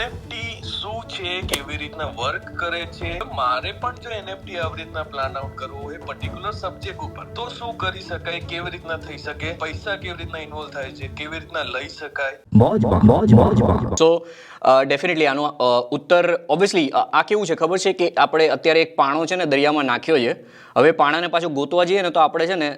NFT શું છે, કેવી રીતના વર્ક કરે છે, મારે પણ જો એનએફટી આવી રીતના પ્લાન આઉટ કરવું હોય પર્ટિક્યુલર સબ્જેક્ટ ઉપર તો શું કરી શકાય, કેવી રીતના થઈ શકે, પૈસા કેવી રીતના ઇન્વોલ્વ થાય છે, કેવી રીતના લઈ શકાય. સો ડેફિનેટલી આનો ઉત્તર ઓબ્વિયસલી આ કેવું છે ખબર છે કે આપણે અત્યારે એક પાણો છે ને દરિયામાં નાખ્યો છે. હવે પાણાને પાછું ગોતવા જઈએ ને તો આપણે છે ને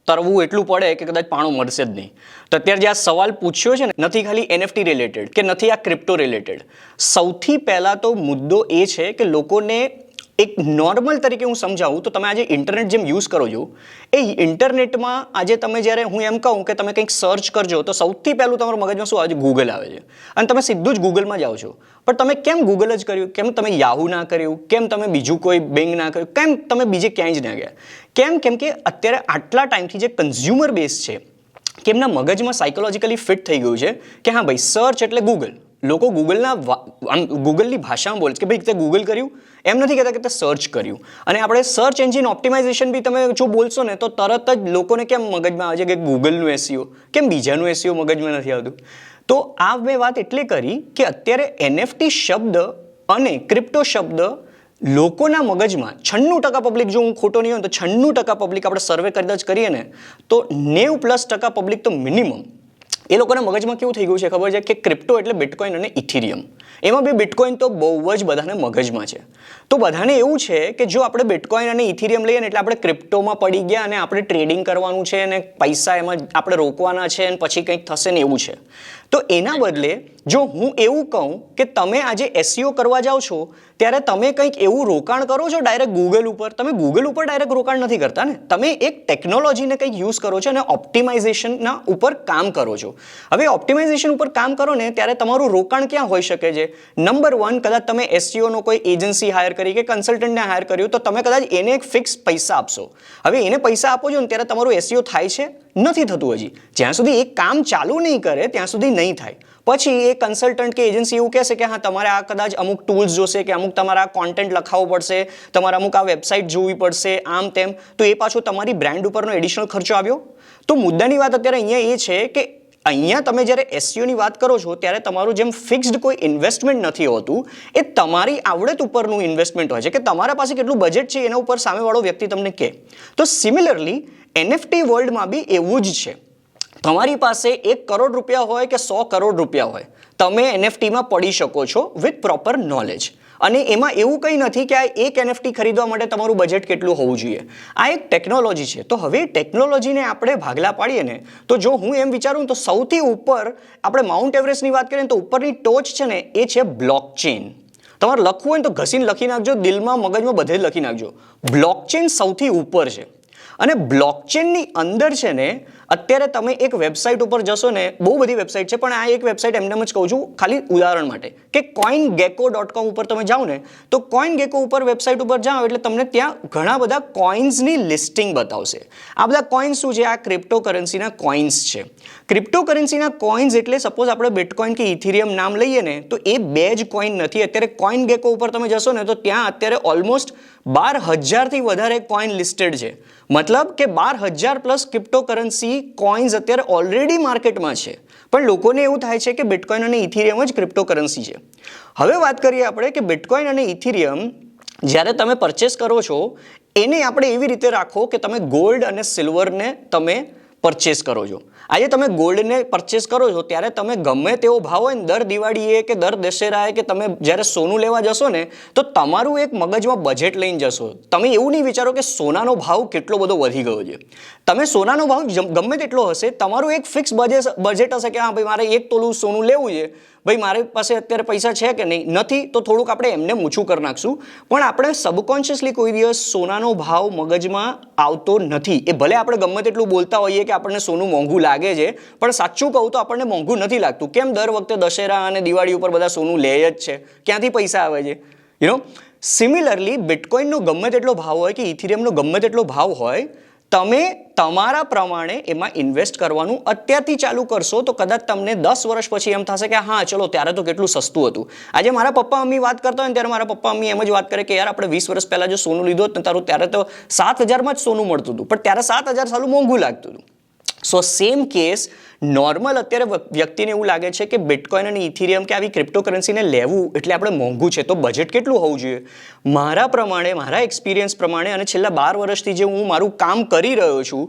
તરવું એટલું પડે કે કદાચ પાણું મળશે જ નહીં. તો અત્યારે જે આ સવાલ પૂછ્યો છે ને નથી ખાલી એનએફટી રિલેટેડ કે નથી આ ક્રિપ્ટો રિલેટેડ. સૌથી પહેલાં તો મુદ્દો એ છે કે લોકોને એક નોર્મલ તરીકે હું સમજાવું તો તમે આજે ઇન્ટરનેટ જેમ યુઝ કરો છો એ ઇન્ટરનેટમાં આજે તમે જ્યારે હું એમ કહું કે તમે કંઈક સર્ચ કરજો તો સૌથી પહેલું તમારા મગજમાં શું આવે છે? ગૂગલ આવે છે. અને તમે સીધું જ ગૂગલમાં જાઓ છો. પણ તમે કેમ ગૂગલ જ કર્યું? કેમ તમે યાહુ ના કર્યું? કેમ તમે બીજું કોઈ બેંગ ના કર્યું? કેમ તમે બીજે ક્યાંય જ ના ગયા? કેમ કે અત્યારે આટલા ટાઈમથી જે કન્ઝ્યુમર બેઝ છે કે એમના મગજમાં સાયકોલોજીકલી ફિટ થઈ ગયું છે કે હા ભાઈ સર્ચ એટલે ગૂગલ. લોકો ગૂગલની ભાષામાં બોલે છે કે ભાઈ તે ગૂગલ કર્યું, એમ નથી કહેતા કે તે સર્ચ કર્યું. અને આપણે સર્ચ એન્જિન ઓપ્ટિમાઇઝેશન બી તમે જો બોલશો ને તો તરત જ લોકોને કેમ મગજમાં આવે છે કે ગૂગલનું એસઈઓ, કેમ બીજાનું એસઈઓ મગજમાં નથી આવતું. તો આ મેં વાત એટલે કરી કે અત્યારે એનએફટી શબ્દ અને ક્રિપ્ટો શબ્દ લોકોના મગજમાં 96% પબ્લિક, જો હું ખોટો નહીં હોય તો 96% પબ્લિક આપણે સર્વે કદાચ કરીએ ને તો 90+ પબ્લિક તો મિનિમમ એ લોકોના મગજમાં કેવું થઈ ગયું છે ખબર છે કે ક્રિપ્ટો એટલે બિટકોઇન અને ઇથેરિયમ. એમાં બી બિટકોઇન તો બહુ જ બધાને મગજમાં છે. તો બધાને એવું છે કે જો આપણે બિટકોઇન અને ઇથેરિયમ લઈએ ને એટલે આપણે ક્રિપ્ટોમાં પડી ગયા અને આપણે ટ્રેડિંગ કરવાનું છે અને પૈસા એમાં આપણે રોકવાના છે અને પછી કંઈક થશે ને એવું છે. તો એના બદલે જો હું એવું કહું કે તમે આજે એસઈઓ કરવા જાઓ છો ત્યારે તમે કંઈક એવું રોકાણ કરો છો ડાયરેક્ટ ગૂગલ ઉપર. તમે ગૂગલ ઉપર ડાયરેક્ટ રોકાણ નથી કરતા ને, તમે એક ટેકનોલોજીને કંઈક યુઝ કરો છો અને ઓપ્ટિમાઇઝેશનના ઉપર કામ કરો છો. હવે ઓપ્ટિમાઇઝેશન ઉપર કામ કરો ને ત્યારે તમારું રોકાણ ક્યાં હોઈ શકે છે? નંબર 1, કદાચ તમે એસઈઓનો કોઈ એજન્સી હાયર કરી કે કન્સલ્ટન્ટને હાયર કર્યું તો તમે કદાચ એને એક ફિક્સ પૈસા આપશો. હવે એને પૈસા આપો છો ને ત્યારે તમારું એસઈઓ થાય છે? નથી થતું હજી. જ્યાં સુધી એ કામ ચાલુ નહીં કરે ત્યાં સુધી નહીં થાય. પછી એ કન્સલ્ટન્ટ કે એજન્સી એવું કહેશે કે હા તમારે આ કદાચ અમુક ટૂલ્સ જોશે કે અમુક તમારા કોન્ટેન્ટ લખાવવું પડશે, તમારે અમુક આ વેબસાઇટ જોવી પડશે, આમ તેમ. તો એ પાછું તમારી બ્રાન્ડ ઉપરનો એડિશનલ ખર્ચો આવ્યો. તો મુદ્દાની વાત અત્યારે અહીંયા એ છે કે અહીંયા તમે જ્યારે એસઈઓની વાત કરો છો ત્યારે તમારું જેમ ફિક્સ્ડ કોઈ ઇન્વેસ્ટમેન્ટ નથી હોતું, એ તમારી આવડત ઉપરનું ઇન્વેસ્ટમેન્ટ હોય છે કે તમારા પાસે કેટલું બજેટ છે એના ઉપર સામેવાળો વ્યક્તિ તમને કહે. તો સિમિલરલી એનએફટી વર્લ્ડમાં બી એવું જ છે. તમારી પાસે 1 કરોડ રૂપિયા હોય કે 100 કરોડ રૂપિયા હોય, તમે એનએફટીમાં પડી શકો છો વિથ પ્રોપર નોલેજ. અને એમાં એવું કંઈ નથી કે આ એક એનએફટી ખરીદવા માટે તમારું બજેટ કેટલું હોવું જોઈએ. આ એક ટેકનોલોજી છે. તો હવે ટેકનોલોજીને આપણે ભાગલા પાડીએ ને તો જો હું એમ વિચારું તો સૌથી ઉપર આપણે માઉન્ટ એવરેસ્ટની વાત કરીએ તો ઉપરની ટોચ છે ને એ છે બ્લોકચેન. તમારે લખવું હોય તો ઘસીને લખી નાખજો, દિલમાં મગજમાં બધે જ લખી નાખજો. બ્લોકચેન સૌથી ઉપર છે. અને બ્લોકચેનની અંદર છે ને અત્યારે તમે એક વેબસાઇટ ઉપર જશો ને, બહુ બધી વેબસાઇટ છે પણ આ એક વેબસાઇટ એમને જ કહું છું ખાલી ઉદાહરણ માટે કે coingecko.com ઉપર તમે જાઓ ને તો coingecko ઉપર વેબસાઇટ ઉપર જાઓ એટલે તમને ત્યાં ઘણા બધા કોઇન્સની લિસ્ટિંગ બતાવશે. આ બધા કોઇન્સ શું છે? આ ક્રિપ્ટોકરન્સીના કોઇન્સ છે. ક્રિપ્ટોકરન્સીના કોઇન્સ એટલે સપોઝ આપણે બિટકોઇન કે ઇથેરિયમ નામ લઈએ ને તો એ બે જ કોઇન નથી. અત્યારે coingecko ઉપર તમે જશો ને તો ત્યાં અત્યારે ઓલમોસ્ટ 12,000થી વધારે કોઇન લિસ્ટેડ છે. મતલબ કે 12,000+ ક્રિપ્ટોકરન્સી કોઇન્સ અત્યારે ઓલરેડી માર્કેટમાં છે. પણ લોકોને એવું થાય છે કે બિટકોઇન અને ઇથેરિયમ જ ક્રિપ્ટોકરન્સી છે. હવે વાત કરીએ આપણે કે બિટકોઇન અને ઇથેરિયમ જ્યારે તમે પરચેસ કરો છો એને આપણે એવી રીતે રાખો કે તમે ગોલ્ડ અને સિલ્વરને તમે પરચેસ કરો છો. આજે તમે ગોલ્ડને પરચેસ કરો છો ત્યારે તમે ગમે તેવો ભાવ હોય ને દર દિવાળીએ કે દર દશેરાએ કે તમે જ્યારે સોનું લેવા જશો ને તો તમારું એક મગજમાં બજેટ લઈને જશો. તમે એવું નહીં વિચારો કે સોનાનો ભાવ કેટલો બધો વધી ગયો છે. તમે સોનાનો ભાવ ગમે તેટલો હશે, તમારું એક ફિક્સ બજેટ હશે કે હા ભાઈ મારે 1 તોલું સોનું લેવું છે, ભાઈ મારી પાસે અત્યારે પૈસા છે કે નહીં, નથી તો થોડુંક આપણે એમને ઊંચું કરી નાખશું. પણ આપણે સબકોન્શિયસલી કોઈ દિવસ સોનાનો ભાવ મગજમાં આવતો નથી. એ ભલે આપણે ગમે તેટલું બોલતા હોઈએ કે આપણને સોનું મોંઘું લાગે છે, પણ સાચું કહું તો આપણને મોંઘું નથી લાગતું. કેમ દર વખતે દશેરા અને દિવાળી ઉપર બધા સોનું લે જ છે? ક્યાંથી પૈસા આવે છે? સિમિલરલી બિટકોઇનનો ગમે તેટલો ભાવ હોય કે ઇથેરિયમનો ગમે તેટલો ભાવ હોય, તમે તમારા પ્રમાણે એમાં ઇન્વેસ્ટ કરવાનું અત્યારથી ચાલુ કરશો તો કદાચ તમને 10 વર્ષ પછી એમ થશે કે હા ચલો ત્યારે તો કેટલું સસ્તું હતું. આજે મારા પપ્પા મમ્મી વાત કરતા હોય ને ત્યારે મારા પપ્પા મમ્મી એમ જ વાત કરે કે યાર આપણે 20 વર્ષ પહેલા જો સોનું લીધું હોત ને તારું ત્યારે તો 7,000માં જ સોનું મળતું હતું, પણ ત્યારે 7,000 સાલું મોંઘું લાગતું હતું. સો સેમ કેસ નોર્મલ અત્યારે વ્યક્તિને એવું લાગે છે કે બિટકોઇન અને ઇથિરિયમ કે આવી ક્રિપ્ટોકરન્સીને લેવું એટલે આપણે મોંઘું છે, તો બજેટ કેટલું હોવું જોઈએ? મારા પ્રમાણે, મારા એક્સપિરિયન્સ પ્રમાણે અને છેલ્લા 12 વર્ષથી જે હું મારું કામ કરી રહ્યો છું,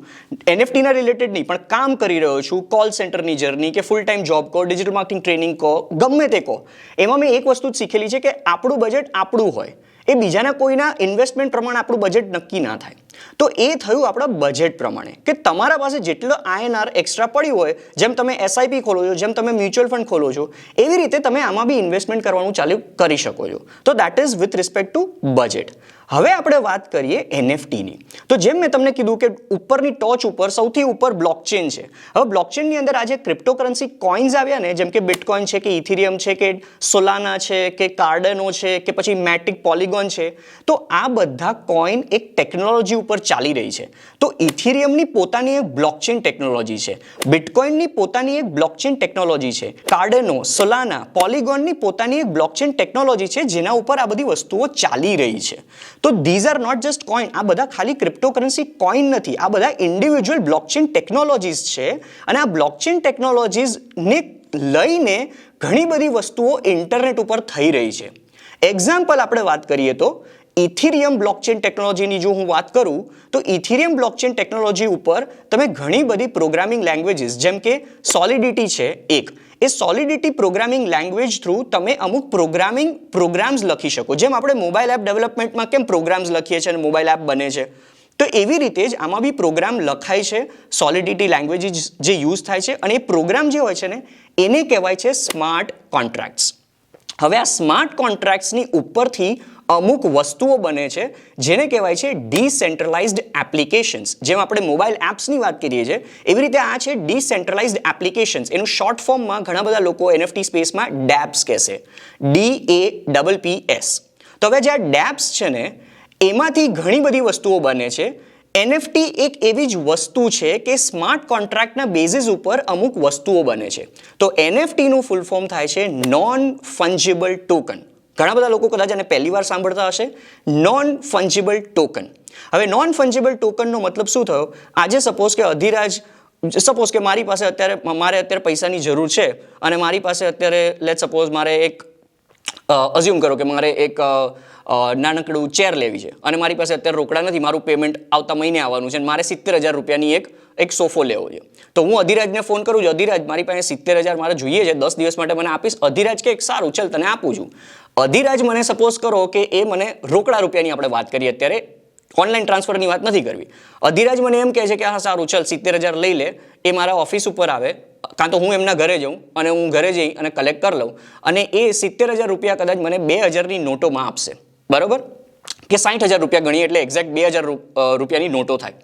એનએફટીના રિલેટેડ નહીં પણ કામ કરી રહ્યો છું, કોલ સેન્ટરની જર્ની કે ફૂલ ટાઈમ જોબ કહો, ડિજિટલ માર્કેટિંગ ટ્રેનિંગ કહો, ગમે તે કહો, એમાં મેં એક વસ્તુ જ શીખેલી છે કે આપણું બજેટ આપણું હોય, એ બીજાના કોઈના ઇન્વેસ્ટમેન્ટ પ્રમાણે આપણું બજેટ નક્કી ના થાય. તો એ થયું આપણા બજેટ પ્રમાણે કે તમારા પાસે જેટલો INR એક્સ્ટ્રા પડ્યું હોય, જેમ તમે SIP ખોલો છો, જેમ તમે મ્યુચ્યુઅલ ફંડ ખોલો છો, એવી રીતે તમે આમાં બી ઇન્વેસ્ટમેન્ટ કરવાનું ચાલુ કરી શકો છો. તો that is with respect to budget. હવે આપણે વાત કરીએ એનએફટીની. તો જેમ મેં તમને કીધું કે ઉપરની ટોચ ઉપર સૌથી ઉપર બ્લોકચેન છે. હવે બ્લોકચેનની અંદર આજે ક્રિપ્ટોકરન્સી કોઇન્સ આવ્યા ને, જેમ કે બિટકોઇન છે કે ઇથિરિયમ છે કે સોલાના છે કે કાર્ડનો છે કે પછી મેટિક પોલિગોન છે, તો આ બધા કોઇન એક ટેકનોલોજી ઉપર ચાલી રહી છે. તો ઇથિરિયમની પોતાની એક બ્લોકચેન ટેકનોલોજી છે, બિટકોઇનની પોતાની એક બ્લોકચેન ટેકનોલોજી છે, કાર્ડનો, સોલાના, પોલિગોનની પોતાની એક બ્લોકચેન ટેકનોલોજી છે, જેના ઉપર આ બધી વસ્તુઓ ચાલી રહી છે. તો these are not just coin. આ બધા ખાલી ક્રિપ્ટોકરન્સી કોઇન નથી, આ બધા ઇન્ડિવિજ્યુઅલ બ્લોકચેન ટેકનોલોજીસ છે. અને આ બ્લોકચેન ટેકનોલોજીસને લઈને ઘણી બધી વસ્તુઓ ઇન્ટરનેટ ઉપર થઈ રહી છે. એક્ઝામ્પલ આપણે વાત કરીએ તો ઇથિરિયમ બ્લોકચેન ટેકનોલોજીની જો હું વાત કરું તો ઇથિરિયમ બ્લોકચેન ટેકનોલોજી ઉપર તમે ઘણી બધી પ્રોગ્રામિંગ લેંગ્વેજીસ જેમ કે સોલિડિટી છે એક, એ સોલિડિટી પ્રોગ્રામિંગ લેંગ્વેજ થ્રુ તમે અમુક પ્રોગ્રામ્સ લખી શકો. જેમ આપણે મોબાઈલ એપ ડેવલપમેન્ટમાં કેમ પ્રોગ્રામ્સ લખીએ છીએ અને મોબાઈલ એપ બને છે, તો એવી રીતે જ આમાં બી પ્રોગ્રામ લખાય છે, સોલિડિટી લેંગ્વેજીસ જે યુઝ થાય છે, અને એ પ્રોગ્રામ જે હોય છે ને એને કહેવાય છે સ્માર્ટ કોન્ટ્રાક્ટ્સ. હવે આ સ્માર્ટ કોન્ટ્રાક્ટ્સની ઉપરથી અમુક વસ્તુઓ બને છે જેને કહેવાય છે ડિસેન્ટ્રલાઇઝ્ડ એપ્લિકેશન્સ. જેમ આપણે મોબાઈલ એપ્સની વાત કરીએ છીએ એવી રીતે આ છે ડિસેન્ટ્રલાઇઝ્ડ એપ્લિકેશન્સ. એનું શોર્ટ ફોર્મમાં ઘણા બધા લોકો એનએફટી સ્પેસમાં ડેપ્સ કહેશે, DAPPS. તો હવે જે આ ડેપ્સ છે ને એમાંથી ઘણી બધી વસ્તુઓ બને છે. એનએફટી એક એવી જ વસ્તુ છે કે સ્માર્ટ કોન્ટ્રાક્ટના બેઝિસ ઉપર અમુક વસ્તુઓ બને છે. તો એનએફટીનું ફૂલ ફોર્મ થાય છે નોન ફંજિબલ ટોકન. ઘણા બધા લોકો કદાચ આને પહેલી વાર સાંભળતા હશે, નોન ફંજિબલ ટોકન. હવે નોન ફંજિબલ ટોકનનો મતલબ શું થયો? આજે સપોઝ કે મારી પાસે અત્યારે પૈસાની જરૂર છે અને મારી પાસે અત્યારે લેટ સપોઝ મારે એક અઝ્યુમ કરો કે મારે એક નાનકડું ચેર લેવી છે અને મારી પાસે અત્યારે રોકડા નથી, મારું પેમેન્ટ આવતા મહિને આવવાનું છે અને મારે 70,000 રૂપિયાની એક સોફો લેવો છે. તો હું અધિરાજને ફોન કરું છું, અધિરાજ મારી પાસે 70,000 મારે જોઈએ છે, 10 દિવસ માટે મને આપીશ? અધિરાજ કે સારું ચાલ તને આપું છું. અધિરાજ મને સપોઝ કરો કે એ મને રોકડા રૂપિયાની આપણે વાત કરીએ, અત્યારે ઓનલાઈન ટ્રાન્સફરની વાત નથી કરવી. અધિરાજ મને એમ કહે છે કે હા સારું ચાલ 70,000 લઈ લે, એ મારા ઓફિસ ઉપર આવે, કાં તો હું એમના ઘરે જાઉં અને હું ઘરે જઈ અને કલેક્ટ કરી લઉં અને એ 70,000 રૂપિયા કદાચ મને 2,000ની નોટોમાં આપશે, બરોબર? કે 60,000 રૂપિયા ગણીએ એટલે એક્ઝેક્ટ 2,000 રૂપિયાની નોટો થાય.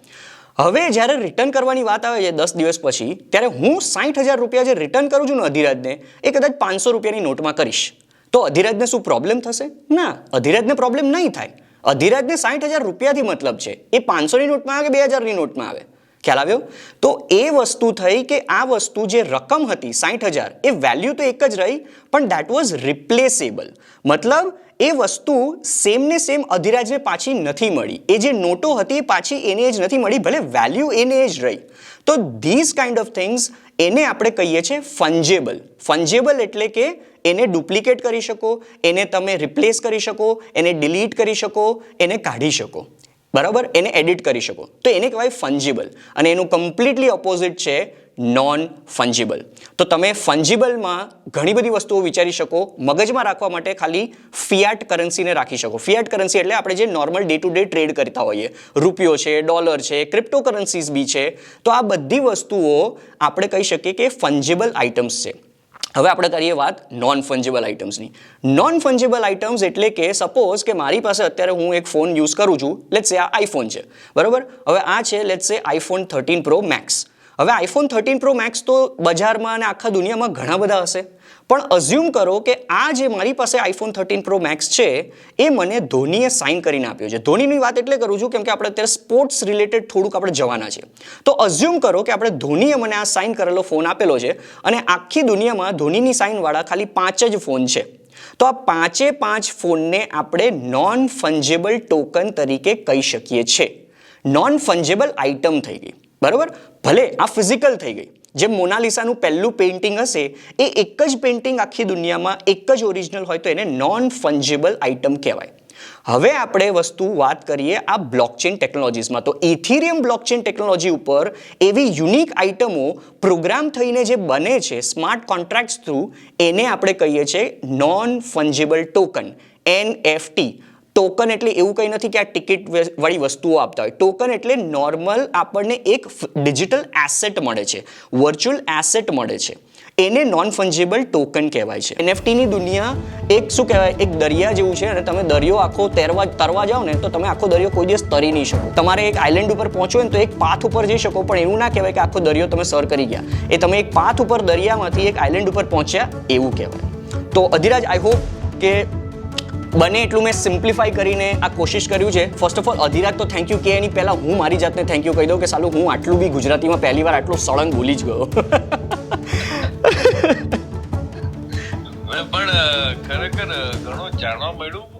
હવે જ્યારે રિટર્ન કરવાની વાત આવે છે 10 દિવસ પછી, ત્યારે હું 60,000 રૂપિયા જે રિટર્ન કરું છું ને અધિરાજને, એ કદાચ 500 રૂપિયાની નોટમાં કરીશ. તો અધિરાજને શું પ્રોબ્લેમ થશે? ના, અધિરાજને પ્રોબ્લેમ નહીં થાય. અધિરાજને 60,000 રૂપિયાથી મતલબ છે, એ 500ની નોટમાં આવે કે 2,000ની નોટમાં આવે. ખ્યાલ આવ્યો? તો એ વસ્તુ થઈ કે આ વસ્તુ જે રકમ હતી 60,000, એ વેલ્યુ તો એક જ રહી, પણ દેટ વોઝ રિપ્લેસેબલ. મતલબ એ વસ્તુ સેમ ને સેમ અધિરાજને પાછી નથી મળી. એ જે નોટો હતી પાછી એને જ નથી મળી, ભલે વેલ્યુ એને જ રહી. તો ધીઝ કાઇન્ડ ઓફ થિંગ્સ એને આપણે કહીએ છીએ ફંજેબલ. ફંજેબલ એટલે કે એને ડુપ્લિકેટ કરી શકો, એને તમે રિપ્લેસ કરી શકો, એને ડિલીટ કરી શકો, એને કાઢી શકો, બરાબર? એને એડિટ કરી શકો. તો એને કહેવાય ફંજિબલ. અને એનું કમ્પ્લીટલી ઓપોઝિટ છે નોન ફંજિબલ. તો તમે ફંજિબલમાં ઘણી બધી વસ્તુઓ વિચારી શકો. મગજમાં રાખવા માટે ખાલી ફિયાટ કરન્સીને રાખી શકો. ફિયાટ કરન્સી એટલે આપણે જે normal day to day trade કરતા હોઈએ, રૂપિયો છે, ડોલર છે, ક્રિપ્ટો કરન્સીઝ બી છે. તો આ બધી વસ્તુઓ આપણે કહી શકીએ કે ફંજિબલ આઇટમ્સ છે. હવે આપણે કરીએ વાત નોન ફંજિબલ આઇટમ્સની. નોન ફંજિબલ આઇટમ્સ એટલે કે સપોઝ કે મારી પાસે અત્યારે હું એક ફોન યુઝ કરું છું, લેટ્સ સે આ આઈફોન છે, બરાબર? હવે આ છે લેટ્સ સે આઈફોન 13 પ્રો મેક્સ. હવે આઈફોન 13 પ્રો મેક્સ તો બજારમાં અને આખા દુનિયામાં ઘણા બધા હશે, પણ અઝ્યુમ કરો કે આ જે મારી પાસે આઈફોન 13 પ્રો મેક્સ છે એ મને ધોનીએ સાઇન કરીને આપ્યો છે. ધોનીની વાત એટલે કરું છું કેમ કે આપણે અત્યારે સ્પોર્ટ્સ રિલેટેડ થોડુંક આપણે જવાના છે. તો અઝ્યુમ કરો કે આપણે ધોનીએ મને આ સાઇન કરેલો ફોન આપેલો છે અને આખી દુનિયામાં ધોનીની સાઇનવાળા ખાલી 5 જ ફોન છે. તો આ 5 ફોનને આપણે નોન ફંજેબલ ટોકન તરીકે કહી શકીએ છીએ. નોન ફંજેબલ આઇટમ થઈ ગઈ. બરાબર. ભલે આ ફિઝિકલ થઈ ગઈ, જે મોનાલિસાનું પહેલું પેઇન્ટિંગ હશે એ એક જ પેઇન્ટિંગ આખી દુનિયામાં એક જ ઓરિજિનલ હોય તો એને નોન ફંજેબલ આઇટમ કહેવાય. હવે આપણે વાત કરીએ આ બ્લોકચેન ટેકનોલોજીસમાં. તો ઇથેરિયમ બ્લોકચેન ટેકનોલોજી ઉપર એવી યુનિક આઇટમો પ્રોગ્રામ થઈને જે બને છે સ્માર્ટ કોન્ટ્રાક્ટ્સ થ્રુ, એને આપણે કહીએ છીએ non fungible token, NFT. Token એટલે એવું કંઈ નથી કે આ ટિકિટ વાળી વસ્તુઓ આપતા હોય. ટોકન એટલે નોર્મલ આપણને એક ડિજિટલ એસેટ મળે છે, વર્ચ્યુઅલ એસેટ મળે છે, એને નોન ફંજેબલ ટોકન કહેવાય છે. એનએફટીની દુનિયા એક શું કહેવાય, એક દરિયા જેવું છે અને તમે દરિયો આખો તરવા જાઓ ને તો તમે આખો દરિયો કોઈ દિવસ તરી નહીં શકો. તમારે એક આઇલેન્ડ ઉપર પહોંચો ને તો એક પાથ ઉપર જઈ શકો, પણ એવું ના કહેવાય કે આખો દરિયો તમે સર કરી ગયા. એ તમે એક પાથ ઉપર દરિયામાંથી એક આઇલેન્ડ ઉપર પહોંચ્યા એવું કહેવાય. તો અધિરાજ, આઈ હોપ કે બને એટલું મેં સિમ્પ્લિફાઈ કરીને આ કોશિશ કર્યું છે. ફર્સ્ટ ઓફ ઓલ અધિરાજ તો થેન્ક યુ, કે એની પહેલાં હું મારી જાતને થેન્ક યુ કહી દઉં કે સાલું હું આટલું બી ગુજરાતીમાં પહેલી વાર આટલું સળંગ ભૂલી જ ગયો. પણ ખરેખર ઘણું જાણવા મળ્યું.